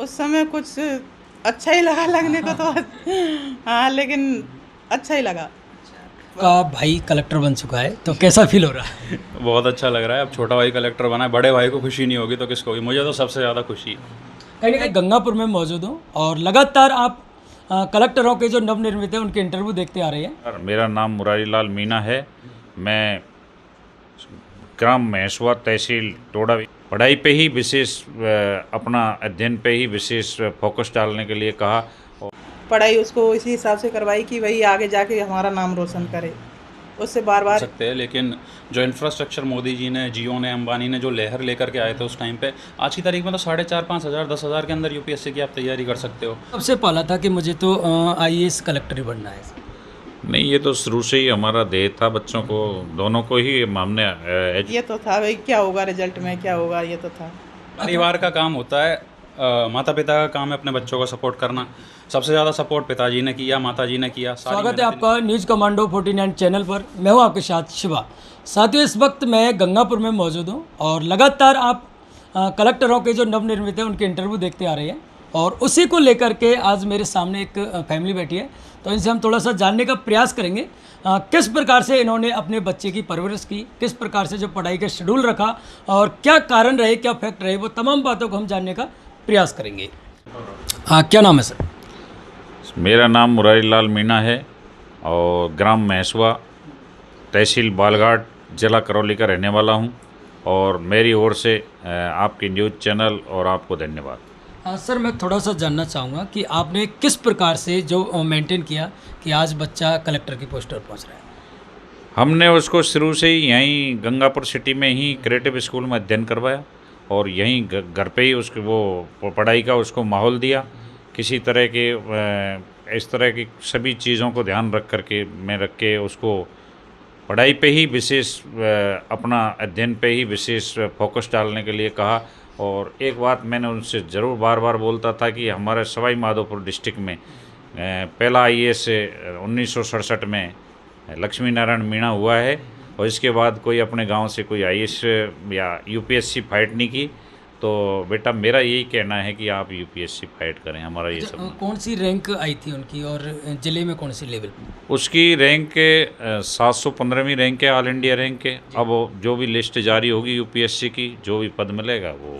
उस समय कुछ अच्छा ही लगा लगने को तो हाँ, लेकिन अच्छा ही लगा। का भाई कलेक्टर बन चुका है तो कैसा फील हो रहा है? बहुत अच्छा लग रहा है। अब छोटा भाई कलेक्टर बना है, बड़े भाई को खुशी नहीं होगी तो किसको होगी? मुझे तो सबसे ज़्यादा खुशी है। कहीं ना कहीं गंगापुर में मौजूद हूँ और लगातार आप कलेक्टरों के जो नवनिर्मित हैं उनके इंटरव्यू देखते आ रहे हैं। सर, मेरा नाम मुरारी लाल मीणा है। मैं ग्राम महेशवा तहसील टोडा पढ़ाई पे ही विशेष अपना अध्ययन पे ही विशेष फोकस डालने के लिए कहा। पढ़ाई उसको इसी हिसाब से करवाई कि वही आगे जाके हमारा नाम रोशन करे, उससे बार बार सकते हैं, लेकिन जो इंफ्रास्ट्रक्चर मोदी जी ने, जियो ने, अंबानी ने जो लहर लेकर के आए थे उस टाइम पे, आज की तारीख में तो 4,500-5,000 10,000 के अंदर यूपीएससी की आप तैयारी कर सकते हो। सबसे पहला था कि मुझे तो आईएएस कलेक्टर ही बनना है। नहीं, ये तो शुरू से ही हमारा ध्येय था। बच्चों को दोनों को ही हमने ये तो था भाई, क्या होगा रिजल्ट में क्या होगा, ये तो था। परिवार का काम होता है, माता पिता का काम है अपने बच्चों को सपोर्ट करना। सबसे ज़्यादा सपोर्ट पिताजी ने किया, माता जी ने किया। स्वागत है आपका न्यूज़ कमांडो 49 चैनल पर। मैं हूं आपके साथ शिवा। साथियों, इस वक्त मैं गंगापुर में मौजूद हूं और लगातार आप कलेक्टरों के जो नवनिर्मित हैं उनके इंटरव्यू देखते आ रहे हैं और उसी को लेकर के आज मेरे सामने एक फैमिली बैठी है, तो इनसे हम थोड़ा सा जानने का प्रयास करेंगे किस प्रकार से इन्होंने अपने बच्चे की परवरिश की, किस प्रकार से जो पढ़ाई का शेड्यूल रखा और क्या कारण रहे, क्या फैक्ट रहे, वो तमाम बातों को हम जानने का प्रयास करेंगे। क्या नाम है सर? मेरा नाम मुरारी लाल मीणा है और ग्राम महेशवा तहसील बालघाट जिला करौली का रहने वाला हूं और मेरी ओर से आपके न्यूज़ चैनल और आपको धन्यवाद। सर, मैं थोड़ा सा जानना चाहूँगा कि आपने किस प्रकार से जो मेंटेन किया कि आज बच्चा कलेक्टर की पोस्ट पर पहुँच रहा है। हमने उसको शुरू से ही यहीं गंगापुर सिटी में ही क्रिएटिव स्कूल में अध्ययन करवाया और यहीं घर पे ही उसको वो पढ़ाई का उसको माहौल दिया। किसी तरह के इस तरह की सभी चीज़ों को ध्यान रख के उसको पढ़ाई पे ही विशेष अपना अध्ययन पे ही विशेष फोकस डालने के लिए कहा। और एक बात मैंने उनसे ज़रूर बार बार बोलता था कि हमारे सवाई माधोपुर डिस्ट्रिक्ट में पहला आईएएस 1967 में लक्ष्मी नारायण मीणा हुआ है और इसके बाद कोई अपने गांव से कोई आईएएस या यूपीएससी फाइट नहीं की। तो बेटा, मेरा यही कहना है कि आप यूपीएससी फाइट करें, हमारा ये सब। कौन सी रैंक आई थी उनकी और जिले में कौन सी लेवल पे? उसकी रैंक 715वीं रैंक है, ऑल इंडिया रैंक है। अब जो भी लिस्ट जारी होगी यूपीएससी की, जो भी पद मिलेगा वो।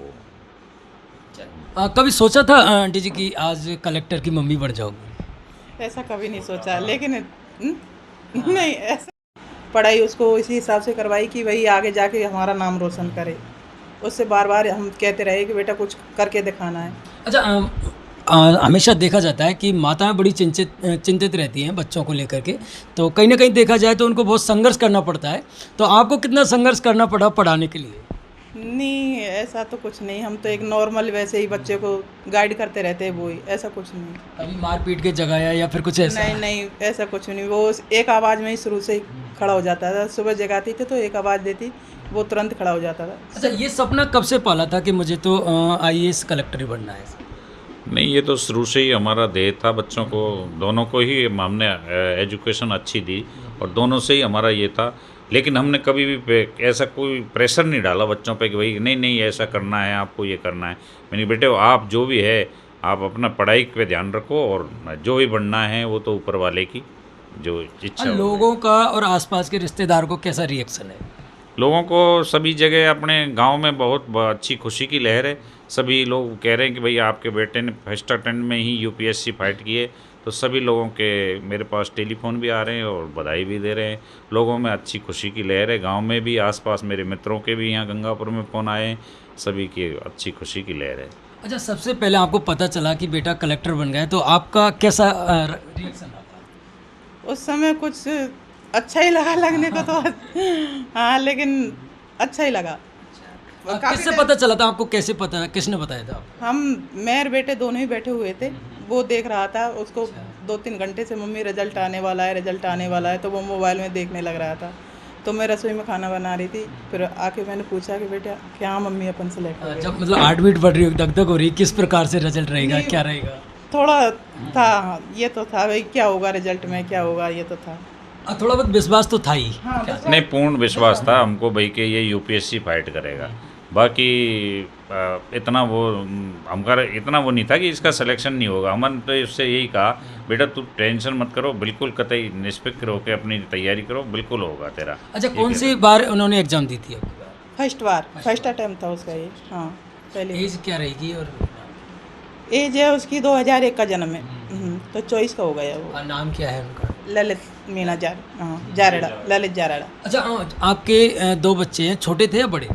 कभी सोचा था आंटी जी कि आज कलेक्टर की मम्मी बन जाओगी? ऐसा कभी नहीं सोचा, लेकिन नहीं, ऐसा पढ़ाई उसको इसी हिसाब से करवाई कि वही आगे जाके हमारा नाम रोशन करे, उससे बार बार हम कहते रहे कि बेटा कुछ करके दिखाना है। अच्छा, हमेशा देखा जाता है कि माताएं बड़ी चिंतित रहती हैं बच्चों को लेकर के, तो कहीं ना कहीं देखा जाए तो उनको बहुत संघर्ष करना पड़ता है। तो आपको कितना संघर्ष करना पड़ा पढ़ाने के लिए? नहीं, ऐसा तो कुछ नहीं, हम तो एक नॉर्मल वैसे ही बच्चे को गाइड करते रहते हैं, वो ही, ऐसा कुछ नहीं। कभी मारपीट के जगाया या फिर कुछ ऐसा? नहीं नहीं, ऐसा कुछ नहीं। वो एक आवाज़ में ही शुरू से ही खड़ा हो जाता था। सुबह जगाती थी तो एक आवाज़ देती, वो तुरंत खड़ा हो जाता था। अच्छा, ये सपना कब से पाला था कि मुझे तो आईएएस कलेक्टर ही बनना है? नहीं, ये तो शुरू से ही हमारा ध्येय था। बच्चों को दोनों को ही हमने एजुकेशन अच्छी दी और दोनों से ही हमारा ये था। लेकिन हमने कभी भी ऐसा कोई प्रेशर नहीं डाला बच्चों पे कि भाई नहीं ऐसा करना है, आपको ये करना है। मैंने बेटे, आप जो भी है आप अपना पढ़ाई पे ध्यान रखो और जो भी बनना है वो तो ऊपर वाले की जो इच्छा। लोगों का और आसपास के रिश्तेदार को कैसा रिएक्शन है? लोगों को सभी जगह अपने गांव में बहुत अच्छी खुशी की लहर है। सभी लोग कह रहे हैं कि भाई आपके बेटे ने फर्स्ट अटेम्प्ट में ही यूपीएससी फाइट की है। तो सभी लोगों के मेरे पास टेलीफोन भी आ रहे हैं और बधाई भी दे रहे हैं। लोगों में अच्छी खुशी की लहर है। गांव में भी, आसपास मेरे मित्रों के भी यहाँ गंगापुर में फ़ोन आए हैं, सभी की अच्छी खुशी की लहर है। अच्छा, सबसे पहले आपको पता चला कि बेटा कलेक्टर बन गया तो आपका कैसा रिएक्शन था? उस समय कुछ अच्छा ही लगा लगने को तो हाँ, लेकिन अच्छा ही लगा। किससे पता चला था आपको? कैसे पता, किसने बताया था आपको? हम मैं और बेटे दोनों ही बैठे हुए थे, वो देख रहा था उसको 2-3 घंटे से, मम्मी रिजल्ट आने वाला है, रिजल्ट आने वाला है, तो वो मोबाइल में देखने लग रहा था। तो मैं रसोई में खाना बना रही थी, फिर आके मैंने पूछा कि बेटा क्या मम्मी अपन सेलेक्ट हो गए? जब मतलब हार्ट बीट बढ़ रही हो, दगदग हो रही, किस प्रकार से रिजल्ट रहेगा, क्या रहेगा? थोड़ा था, ये तो था भाई क्या होगा रिजल्ट में, क्या होगा, ये तो था। थोड़ा बहुत विश्वास तो था ही। हाँ, नहीं, पूर्ण विश्वास था हमको भाई कि ये यूपीएससी फाइट करेगा। बाकी इतना वो हमारा इतना वो नहीं था कि इसका सिलेक्शन नहीं होगा। हमने तो उससे यही कहा, बेटा तू टेंशन मत करो, बिल्कुल कतई निष्पक्ष होकर अपनी तैयारी करो, बिल्कुल होगा तेरा। अच्छा, कौन सी बार उन्होंने एग्ज़ाम दी थी आपकी बार? फर्स्ट अटैम्प्ट था उसका ये। हाँ, पहले एज क्या रहेगी और एज है उसकी 2001 का जन्म है। तो 24 का हो गया वो। नाम क्या है उनका? ललित मीना जारेड़ा, ललित जारेड़ा। अच्छा, आपके दो बच्चे हैं, छोटे थे या बड़े?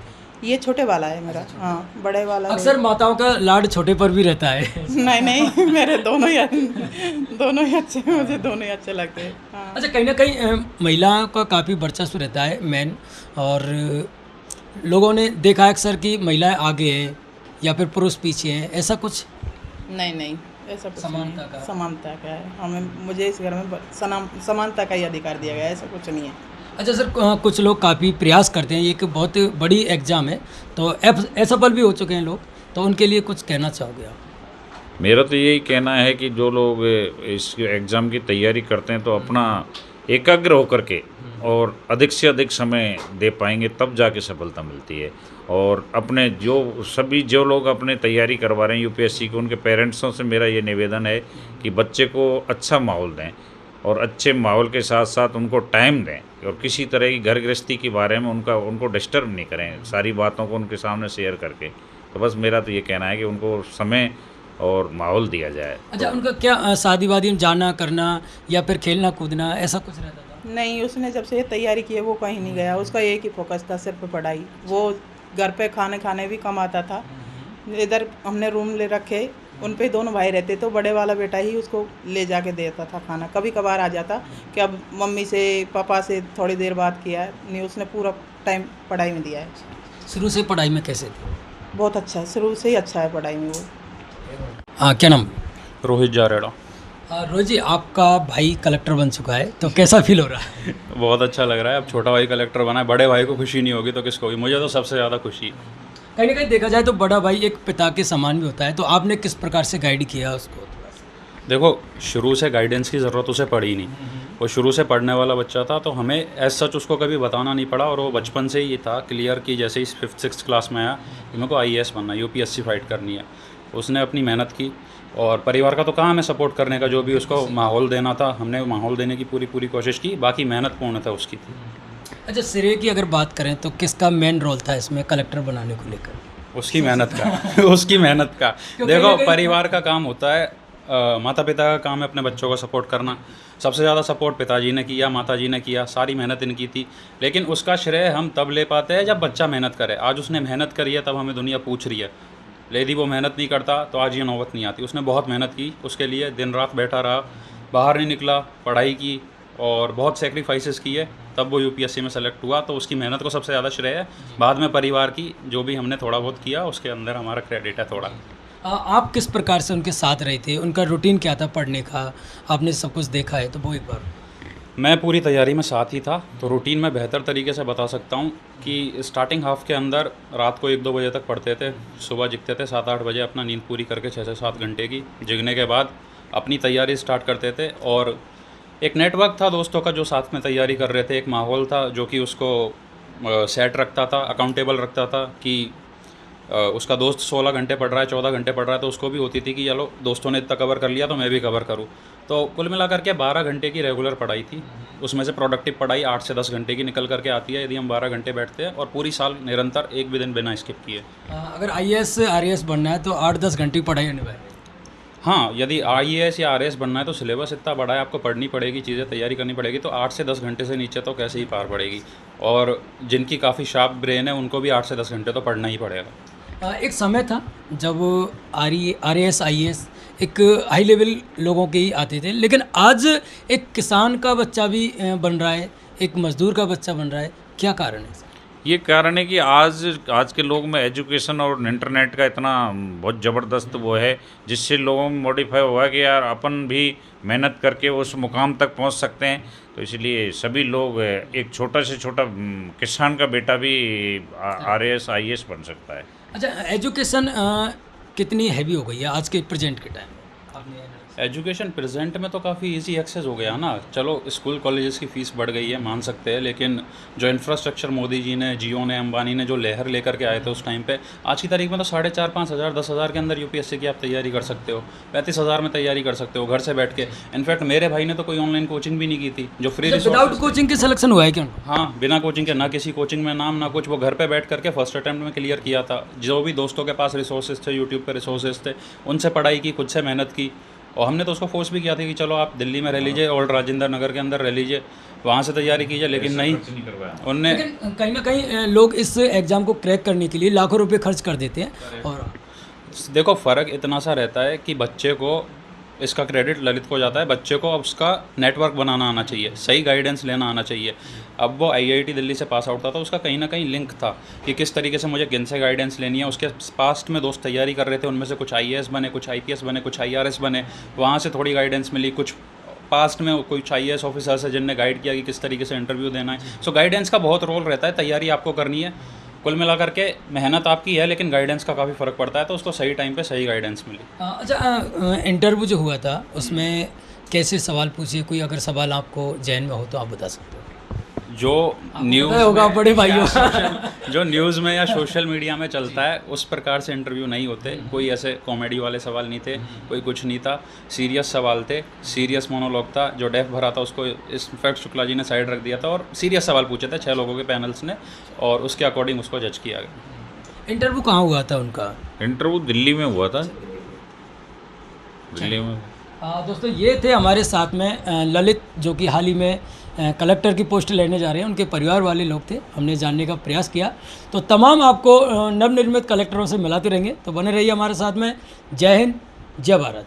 ये छोटे वाला है मेरा। हाँ, बड़े वाला अक्सर माताओं का लाड छोटे पर भी रहता है। नहीं मेरे दोनों ही अच्छे हैं, मुझे दोनों ही अच्छे लगते हैं। हाँ। अच्छा, कहीं ना कहीं महिलाओं का काफ़ी वर्चस्व रहता है मैन, और लोगों ने देखा है अक्सर कि महिलाएं आगे हैं या फिर पुरुष पीछे हैं, ऐसा कुछ? नहीं ऐसा कुछ समानता नहीं का। है। समानता का है। मुझे इस घर में समानता का ही अधिकार दिया गया है, ऐसा कुछ नहीं है। अच्छा सर, कुछ लोग काफ़ी प्रयास करते हैं, ये एक बहुत बड़ी एग्ज़ाम है, तो असफल भी हो चुके हैं लोग, तो उनके लिए कुछ कहना चाहोगे आप? मेरा तो यही कहना है कि जो लोग इस एग्ज़ाम की तैयारी करते हैं तो अपना एकाग्र होकर के और अधिक से अधिक समय दे पाएंगे, तब जाके सफलता मिलती है। और अपने जो लोग अपने तैयारी करवा रहे हैं यूपीएससी को, उनके पेरेंट्सों से मेरा ये निवेदन है कि बच्चे को अच्छा माहौल दें, और अच्छे माहौल के साथ साथ उनको टाइम दें, और किसी तरह की घर गृहस्थी के बारे में उनको डिस्टर्ब नहीं करें, सारी बातों को उनके सामने शेयर करके। तो बस मेरा तो ये कहना है कि उनको समय और माहौल दिया जाए। अच्छा, उनका क्या शादी वादी में जाना करना या फिर खेलना कूदना ऐसा कुछ रहता था? नहीं, उसने जब से तैयारी की है वो कहीं नहीं गया। उसका एक ही फोकस था, सिर्फ पढ़ाई। वो घर पे खाने भी कम आता था। इधर हमने रूम ले रखे, उन पे दोनों भाई रहते, तो बड़े वाला बेटा ही उसको ले जाके देता था खाना। कभी कभार आ जाता कि अब मम्मी से पापा से थोड़ी देर बात किया है, नहीं उसने पूरा टाइम पढ़ाई में दिया है। शुरू से पढ़ाई में कैसे थे? बहुत अच्छा, शुरू से ही अच्छा है पढ़ाई में वो। हाँ, क्या नाम? रोहित जारेड़ा। रोहित जी, आपका भाई कलेक्टर बन चुका है, तो कैसा फील हो रहा है? बहुत अच्छा लग रहा है। अब छोटा भाई कलेक्टर बना है, बड़े भाई को खुशी नहीं होगी तो किसको होगी? मुझे तो सबसे ज़्यादा खुशी। कहीं ना कहीं देखा जाए तो बड़ा भाई एक पिता के समान भी होता है, तो आपने किस प्रकार से गाइड किया उसको? देखो, शुरू से गाइडेंस की ज़रूरत उसे पड़ी नहीं। वो शुरू से पढ़ने वाला बच्चा था, तो हमें एज सच उसको कभी बताना नहीं पड़ा, और वो बचपन से ही था क्लियर कि जैसे ही 5th-6th क्लास में आया कि मेरे को IAS बनना है, यूपीएससी फाइट करनी है। उसने अपनी मेहनत की, और परिवार का तो काम है सपोर्ट करने का, जो भी उसको माहौल देना था हमने माहौल देने की पूरी कोशिश की। बाकी मेहनत पूर्ण था उसकी थी। अच्छा, श्रेय की अगर बात करें तो किसका मेन रोल था इसमें कलेक्टर बनाने को लेकर? उसकी मेहनत का उसकी मेहनत का। देखो, परिवार का काम होता है, माता पिता का काम है अपने बच्चों को सपोर्ट करना। सबसे ज़्यादा सपोर्ट पिताजी ने किया, माताजी ने किया, सारी मेहनत इनकी थी। लेकिन उसका श्रेय हम तब ले पाते हैं जब बच्चा मेहनत करे। आज उसने मेहनत करी है, तब हमें दुनिया पूछ रही है। यदि वो मेहनत नहीं करता तो आज ये नौबत नहीं आती। उसने बहुत मेहनत की, उसके लिए दिन रात बैठा रहा, बाहर नहीं निकला, पढ़ाई की और बहुत सेक्रीफाइसेस किए, तब वो यूपीएससी में सेलेक्ट हुआ। तो उसकी मेहनत को सबसे ज़्यादा श्रेय है। बाद में परिवार की जो भी हमने थोड़ा बहुत किया उसके अंदर हमारा क्रेडिट है थोड़ा। आप किस प्रकार से उनके साथ रहे थे? उनका रूटीन क्या था पढ़ने का? आपने सब कुछ देखा है, तो वो एक बार। मैं पूरी तैयारी में साथ ही था, तो रूटीन में बेहतर तरीके से बता सकता हूँ कि स्टार्टिंग हाफ के अंदर रात को 1-2 बजे तक पढ़ते थे, सुबह जगते थे 7-8 बजे, अपना नींद पूरी करके 6 से 7 घंटे की। जगने के बाद अपनी तैयारी स्टार्ट करते थे, और एक नेटवर्क था दोस्तों का जो साथ में तैयारी कर रहे थे। एक माहौल था जो कि उसको सेट रखता था, अकाउंटेबल रखता था कि उसका दोस्त 16 घंटे पढ़ रहा है, 14 घंटे पढ़ रहा है, तो उसको भी होती थी कि चलो दोस्तों ने इतना कवर कर लिया तो मैं भी कवर करूं। तो कुल मिलाकर के 12 घंटे की रेगुलर पढ़ाई थी। उसमें से प्रोडक्टिव पढ़ाई 8 से 10 घंटे की निकल करके आती है यदि हम 12 घंटे बैठते हैं, और पूरी साल निरंतर एक भी दिन बिना स्किप किए। अगर IAS RAS बनना है तो 8-10 घंटे की पढ़ाई अनिवार्य है। हाँ, यदि IAS या RAS बनना है तो सिलेबस इतना बड़ा है, आपको पढ़नी पड़ेगी, चीज़ें तैयारी करनी पड़ेगी, तो 8 से 10 घंटे से नीचे तो कैसे ही पार पड़ेगी। और जिनकी काफ़ी शार्प ब्रेन है उनको भी 8 से 10 घंटे तो पढ़ना ही पड़ेगा। एक समय था जब RAS IAS एक हाई लेवल लोगों के ही आते थे, लेकिन आज एक किसान का बच्चा भी बन रहा है, एक मजदूर का बच्चा बन रहा है। क्या कारण है? ये कारण है कि आज के लोग में एजुकेशन और इंटरनेट का इतना बहुत ज़बरदस्त वो है, जिससे लोगों में मॉडिफाई हुआ कि यार अपन भी मेहनत करके उस मुकाम तक पहुंच सकते हैं। तो इसलिए सभी लोग, एक छोटा से छोटा किसान का बेटा भी RAS IAS बन सकता है। अच्छा, एजुकेशन कितनी हैवी हो गई है आज के प्रेजेंट के टाइम में? आपने NRS? एजुकेशन प्रेजेंट में तो काफ़ी इजी एक्सेस हो गया ना। चलो स्कूल कॉलेजेस की फ़ीस बढ़ गई है, मान सकते हैं, लेकिन जो इंफ्रास्ट्रक्चर मोदी जी ने, जियो ने, अंबानी ने जो लहर लेकर के आए थे उस टाइम पे, आज की तारीख में तो 4,500, 5,000, 10,000 के अंदर यूपीएससी की आप तैयारी कर सकते हो, 35,000 में तैयारी कर सकते हो घर से बैठ के। इनफैक्ट मेरे भाई ने तो कोई ऑनलाइन कोचिंग भी नहीं की थी, जो फ्री विदाउट कोचिंग के सिलेक्शन हुआ है क्या उनको? हाँ, बिना कोचिंग के, ना किसी कोचिंग में नाम ना कुछ, वो घर पे बैठ करके फर्स्ट अटेम्प्ट में क्लियर किया था। जो भी दोस्तों के पास रिसोर्सेज थे, यूट्यूब पे रिसोर्सेज थे, उनसे पढ़ाई की, खुद से मेहनत की। और हमने तो उसको फोर्स भी किया था कि चलो आप दिल्ली में रह लीजिए, ओल्ड राजेंद्र नगर के अंदर रह लीजिए, वहाँ से तैयारी कीजिए, लेकिन नहीं, उनने लेकिन कहीं ना कहीं लोग इस एग्ज़ाम को क्रैक करने के लिए लाखों रुपए खर्च कर देते हैं। और देखो फ़र्क इतना सा रहता है कि बच्चे को इसका क्रेडिट ललित को जाता है, बच्चे को उसका नेटवर्क बनाना आना चाहिए, सही गाइडेंस लेना आना चाहिए। अब वो आईआईटी दिल्ली से पास आउट था, तो उसका कहीं ना कहीं लिंक था कि किस तरीके से मुझे किन से गाइडेंस लेनी है। उसके पास्ट में दोस्त तैयारी कर रहे थे, उनमें से कुछ आईएएस बने, कुछ आईपीएस बने, कुछ आईआरएस बने, वहाँ से थोड़ी गाइडेंस मिली। कुछ पास्ट में कुछ आईएएस ऑफिसर्स है जिनने गाइड किया कि किस तरीके से इंटरव्यू देना है। सो गाइडेंस का बहुत रोल रहता है, तैयारी आपको करनी है, कुल मिलाकर के मेहनत आपकी है, लेकिन गाइडेंस का काफ़ी फ़र्क पड़ता है, तो उसको सही टाइम पे सही गाइडेंस मिली। अच्छा, इंटरव्यू जो हुआ था उसमें कैसे सवाल पूछे? कोई अगर सवाल आपको जहन में हो तो आप बता सकते हो। जो न्यूज़ होगा बड़े भाइयों जो न्यूज़ में या सोशल मीडिया में चलता है उस प्रकार से इंटरव्यू नहीं होते। कोई ऐसे कॉमेडी वाले सवाल नहीं थे, कोई कुछ नहीं था, सीरियस सवाल थे, सीरियस मोनोलॉग था। जो डेफ भरा था उसको इनफैक्ट शुक्ला जी ने साइड रख दिया था और सीरियस सवाल पूछे थे 6 लोगों के पैनल्स ने, और उसके अकॉर्डिंग उसको जज किया गया। इंटरव्यू कहाँ हुआ था उनका? इंटरव्यू दिल्ली में हुआ था, दिल्ली में। दोस्तों ये थे हमारे साथ में ललित, जो कि हाल ही में कलेक्टर की पोस्ट लेने जा रहे हैं। उनके परिवार वाले लोग थे, हमने जानने का प्रयास किया। तो तमाम आपको नवनिर्मित कलेक्टरों से मिलाते रहेंगे, तो बने रहिए हमारे साथ में। जय हिंद, जय भारत।